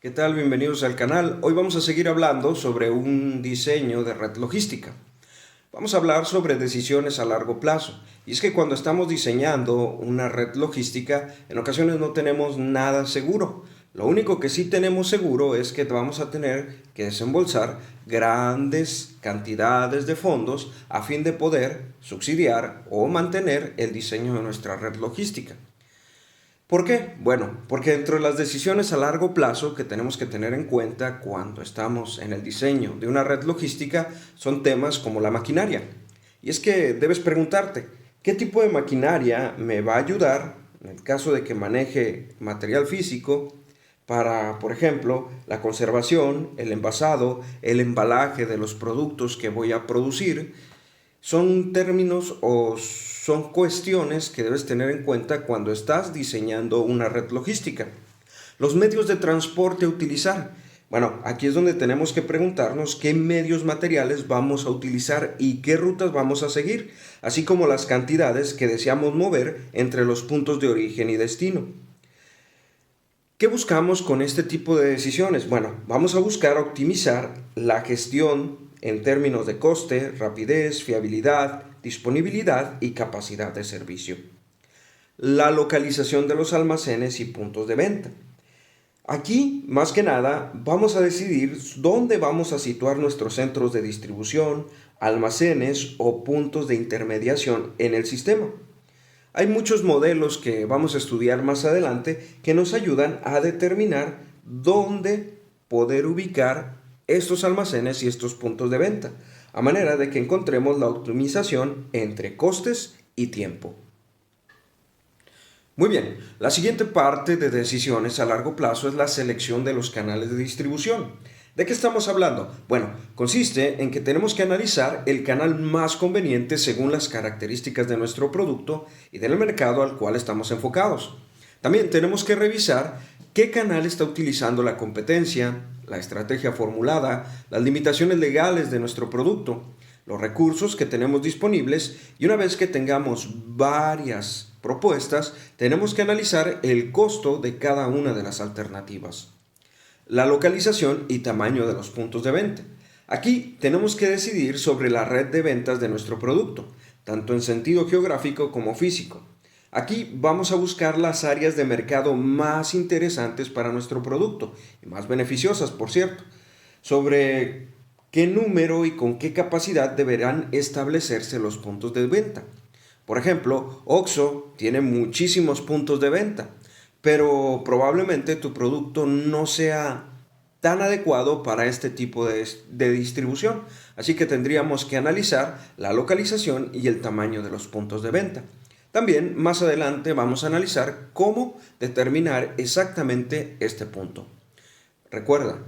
¿Qué tal? Bienvenidos al canal. Hoy vamos a seguir hablando sobre un diseño de red logística. Vamos a hablar sobre decisiones a largo plazo. Y es que cuando estamos diseñando una red logística, en ocasiones no tenemos nada seguro. Lo único que sí tenemos seguro es que vamos a tener que desembolsar grandes cantidades de fondos a fin de poder subsidiar o mantener el diseño de nuestra red logística. ¿Por qué? Bueno, porque dentro de las decisiones a largo plazo que tenemos que tener en cuenta cuando estamos en el diseño de una red logística son temas como la maquinaria. Y es que debes preguntarte, ¿qué tipo de maquinaria me va a ayudar en el caso de que maneje material físico para, por ejemplo, la conservación, el envasado, el embalaje de los productos que voy a producir? Son términos o son cuestiones que debes tener en cuenta cuando estás diseñando una red logística. Los medios de transporte a utilizar. Bueno, aquí es donde tenemos que preguntarnos qué medios materiales vamos a utilizar y qué rutas vamos a seguir, así como las cantidades que deseamos mover entre los puntos de origen y destino. ¿Qué buscamos con este tipo de decisiones? Bueno, vamos a buscar optimizar la gestión en términos de coste, rapidez, fiabilidad, disponibilidad y capacidad de servicio. La localización de los almacenes y puntos de venta. Aquí, más que nada, vamos a decidir dónde vamos a situar nuestros centros de distribución, almacenes o puntos de intermediación en el sistema. Hay muchos modelos que vamos a estudiar más adelante que nos ayudan a determinar dónde poder ubicar estos almacenes y estos puntos de venta, a manera de que encontremos la optimización entre costes y tiempo. Muy bien, la siguiente parte de decisiones a largo plazo es la selección de los canales de distribución. ¿De qué estamos hablando? Bueno, consiste en que tenemos que analizar el canal más conveniente según las características de nuestro producto y del mercado al cual estamos enfocados. También tenemos que revisar qué canal está utilizando la competencia, la estrategia formulada, las limitaciones legales de nuestro producto, los recursos que tenemos disponibles y una vez que tengamos varias propuestas, tenemos que analizar el costo de cada una de las alternativas. La localización y tamaño de los puntos de venta. Aquí tenemos que decidir sobre la red de ventas de nuestro producto, tanto en sentido geográfico como físico. Aquí vamos a buscar las áreas de mercado más interesantes para nuestro producto y más beneficiosas, por cierto, sobre qué número y con qué capacidad deberán establecerse los puntos de venta. Por ejemplo, Oxxo tiene muchísimos puntos de venta, pero probablemente tu producto no sea tan adecuado para este tipo de distribución. Así que tendríamos que analizar la localización y el tamaño de los puntos de venta. También más adelante vamos a analizar cómo determinar exactamente este punto. Recuerda,